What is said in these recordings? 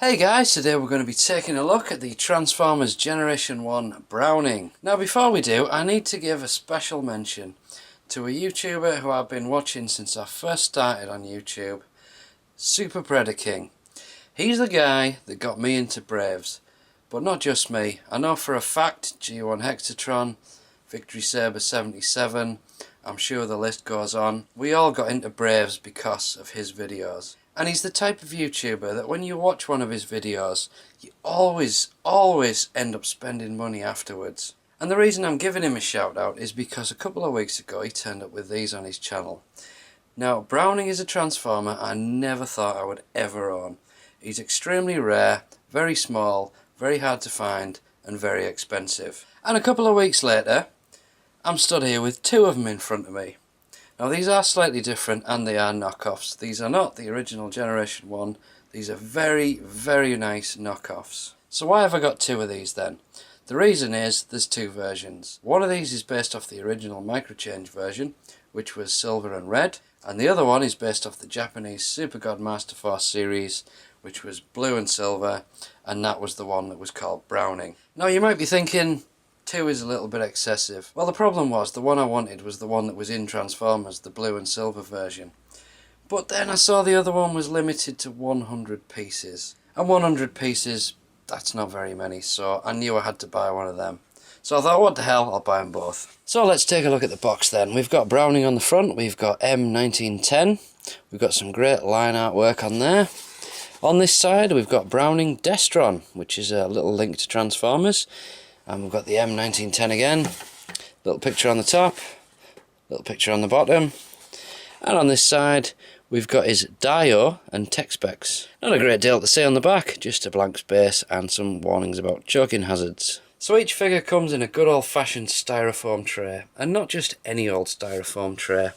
Hey guys, today we're going to be taking a look at the Transformers Generation 1 Browning. Now before we do, I need to give a special mention to a YouTuber who I've been watching since I first started on YouTube, Super Predator King. He's the guy that got me into Braves, but not just me. I know for a fact G1 Hexatron, Victory Saber 77, I'm sure the list goes on. We all got into Braves because of his videos. And he's the type of YouTuber that when you watch one of his videos, you always end up spending money afterwards. And the reason I'm giving him a shout out is because a couple of weeks ago he turned up with these on his channel. Now, Browning is a Transformer I never thought I would ever own. He's extremely rare, very small, very hard to find, and very expensive. And a couple of weeks later, I'm stood here with two of them in front of me. Now these are slightly different and they are knockoffs. These are not the original Generation 1. These are very, very nice knockoffs. So why have I got two of these then? The reason is there's two versions. One of these is based off the original Microchange version, which was silver and red, and the other one is based off the Japanese Super God Master Force series, which was blue and silver, and that was the one that was called Browning. Now you might be thinking, two is a little bit excessive. Well, the problem was the one I wanted was the one that was in Transformers, the blue and silver version. But then I saw the other one was limited to 100 pieces. And 100 pieces, that's not very many, so I knew I had to buy one of them. So I thought, what the hell, I'll buy them both. So let's take a look at the box then. We've got Browning on the front, we've got M1910, we've got some great line artwork on there. On this side we've got Browning Destron, which is a little link to Transformers. And we've got the M1910 again, little picture on the top, little picture on the bottom, and on this side we've got his Dio and tech specs. Not a great deal to say on the back, just a blank space and some warnings about choking hazards. So each figure comes in a good old fashioned styrofoam tray, and not just any old styrofoam tray.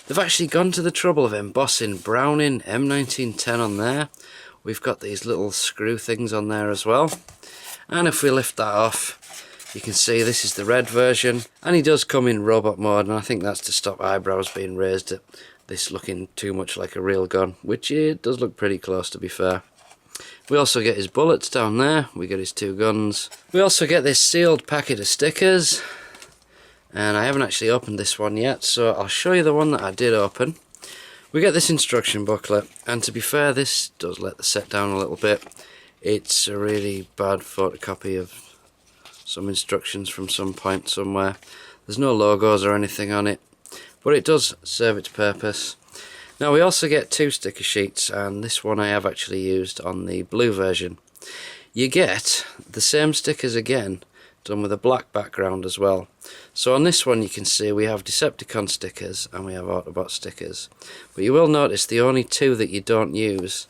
They've actually gone to the trouble of embossing Browning M1910 on there. We've got these little screw things on there as well. And if we lift that off, you can see this is the red version, and he does come in robot mode, and I think that's to stop eyebrows being raised at this looking too much like a real gun, which it does look pretty close to be fair. We also get his bullets down there, we get his two guns. We also get this sealed packet of stickers, and I haven't actually opened this one yet, so I'll show you the one that I did open. We get this instruction booklet, and to be fair, this does let the set down a little bit. It's a really bad photocopy of some instructions from some point somewhere. There's no logos or anything on it, but it does serve its purpose. Now we also get two sticker sheets, and this one I have actually used on the blue version. You get the same stickers again, done with a black background as well. So on this one you can see we have Decepticon stickers and we have Autobot stickers. But you will notice the only two that you don't use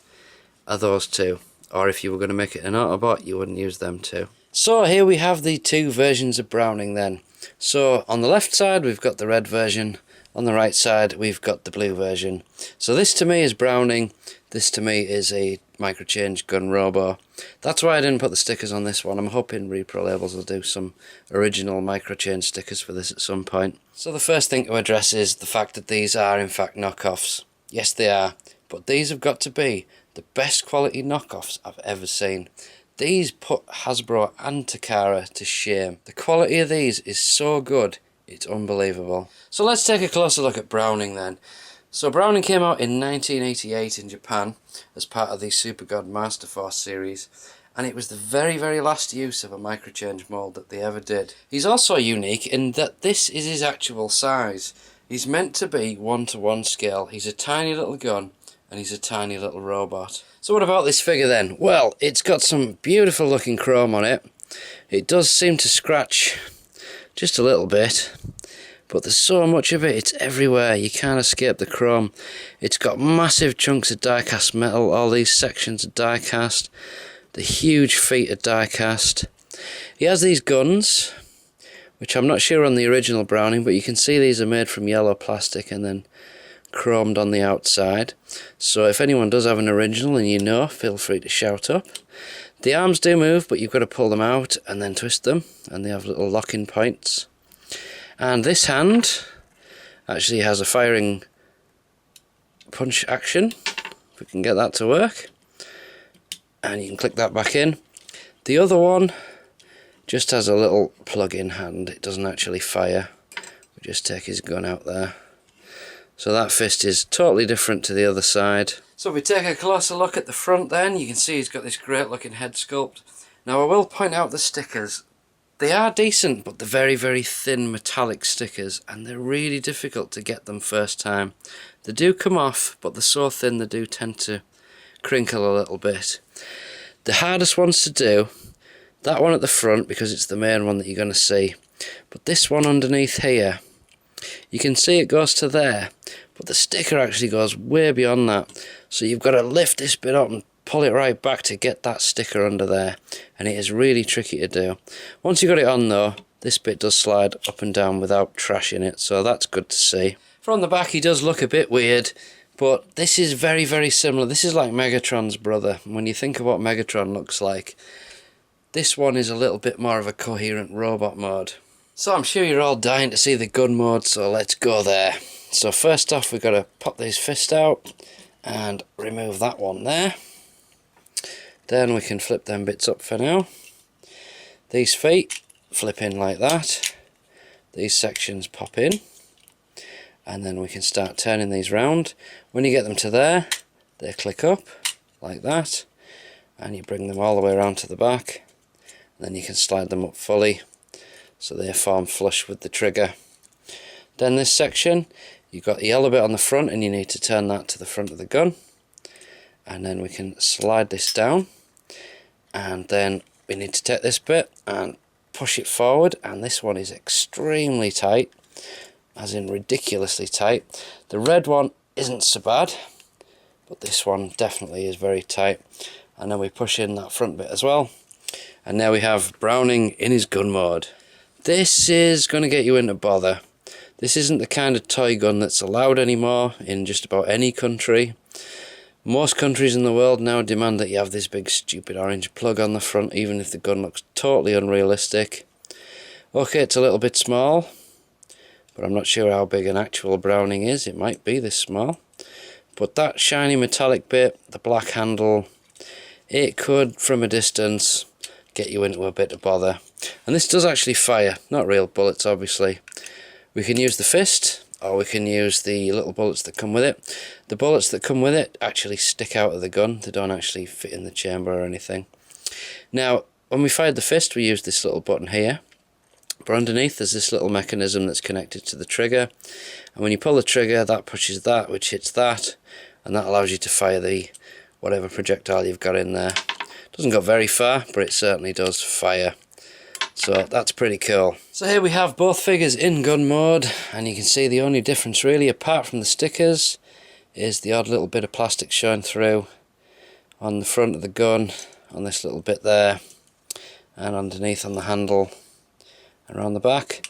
are those two. Or if you were going to make it an Autobot, you wouldn't use them too. So here we have the two versions of Browning then. So on the left side we've got the red version, on the right side we've got the blue version. So this to me is Browning, this to me is a Microchange Gun Robo. That's why I didn't put the stickers on this one. I'm hoping Repro Labels will do some original Microchange stickers for this at some point. So the first thing to address is the fact that these are in fact knockoffs. Yes they are, but these have got to be the best quality knockoffs I've ever seen. These put Hasbro and Takara to shame. The quality of these is so good, it's unbelievable. So let's take a closer look at Browning then. So Browning came out in 1988 in Japan as part of the Super God Master Force series, and it was the very, very last use of a Microchange mould that they ever did. He's also unique in that this is his actual size. He's meant to be 1:1 scale. He's a tiny little gun, and he's a tiny little robot. So what about this figure then? Well, it's got some beautiful looking chrome on it. It does seem to scratch just a little bit, but there's so much of it, it's everywhere, you can't escape the chrome. It's got massive chunks of die-cast metal, all these sections are die-cast, the huge feet are die-cast. He has these guns, which I'm not sure on the original Browning, but you can see these are made from yellow plastic and then chromed on the outside. So if anyone does have an original and you know, feel free to shout up. The arms do move, but you've got to pull them out and then twist them, and they have little locking points. And this hand actually has a firing punch action, if we can get that to work. and you can click that back in. The other one just has a little plug-in hand, it doesn't actually fire. We just take his gun out there. So that fist is totally different to the other side. So if we take a closer look at the front then, you can see he's got this great looking head sculpt. Now I will point out the stickers. They are decent, but they're very, very thin metallic stickers, and they're really difficult to get them first time. They do come off, but they're so thin they do tend to crinkle a little bit. The hardest ones to do, that one at the front, because it's the main one that you're going to see. But this one underneath here, you can see it goes to there, but the sticker actually goes way beyond that. So you've got to lift this bit up and pull it right back to get that sticker under there, and it is really tricky to do. Once you got it on though, this bit does slide up and down without trashing it, so that's good to see. From the back he does look a bit weird, but this is very, very similar. This is like Megatron's brother. When you think of what Megatron looks like, this one is a little bit more of a coherent robot mode. So I'm sure you're all dying to see the gun mode, so let's go there. So first off, we've got to pop these fists out and remove that one there. Then we can flip them bits up for now. These feet flip in like that. These sections pop in. And then we can start turning these round. When you get them to there, they click up like that. And you bring them all the way around to the back. Then you can slide them up fully, so they form flush with the trigger. Then this section, you've got the yellow bit on the front, and you need to turn that to the front of the gun. And then we can slide this down, and then we need to take this bit and push it forward, and this one is extremely tight, as in ridiculously tight. The red one isn't so bad, but this one definitely is very tight. And then we push in that front bit as well, and now we have Browning in his gun mode. This is going to get you into bother. This isn't the kind of toy gun that's allowed anymore in just about any country. Most countries in the world now demand that you have this big stupid orange plug on the front, even if the gun looks totally unrealistic. Okay, it's a little bit small, but I'm not sure how big an actual Browning is. It might be this small. But that shiny metallic bit, the black handle, it could, from a distance, get you into a bit of bother. And this does actually fire, not real bullets obviously. We can use the fist, or we can use the little bullets that come with it. The bullets that come with it actually stick out of the gun, they don't actually fit in the chamber or anything. Now, when we fired the fist, we used this little button here, but underneath there's this little mechanism that's connected to the trigger, and when you pull the trigger, that pushes that, which hits that, and that allows you to fire the whatever projectile you've got in there. Doesn't go very far, but it certainly does fire. So that's pretty cool. So here we have both figures in gun mode, and you can see the only difference really, apart from the stickers, is the odd little bit of plastic showing through on the front of the gun, on this little bit there, and underneath on the handle, around the back.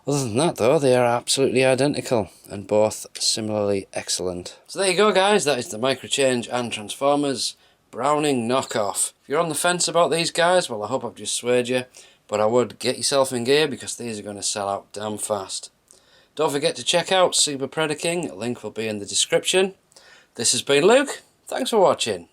Other than that though, they are absolutely identical, and both similarly excellent. So there you go guys, that is the Microchange and Transformers Browning knockoff. If you're on the fence about these guys, well I hope I've just swayed you, but I would get yourself in gear because these are going to sell out damn fast. Don't forget to check out Super Predaking, a link will be in the description. This has been Luke, thanks for watching.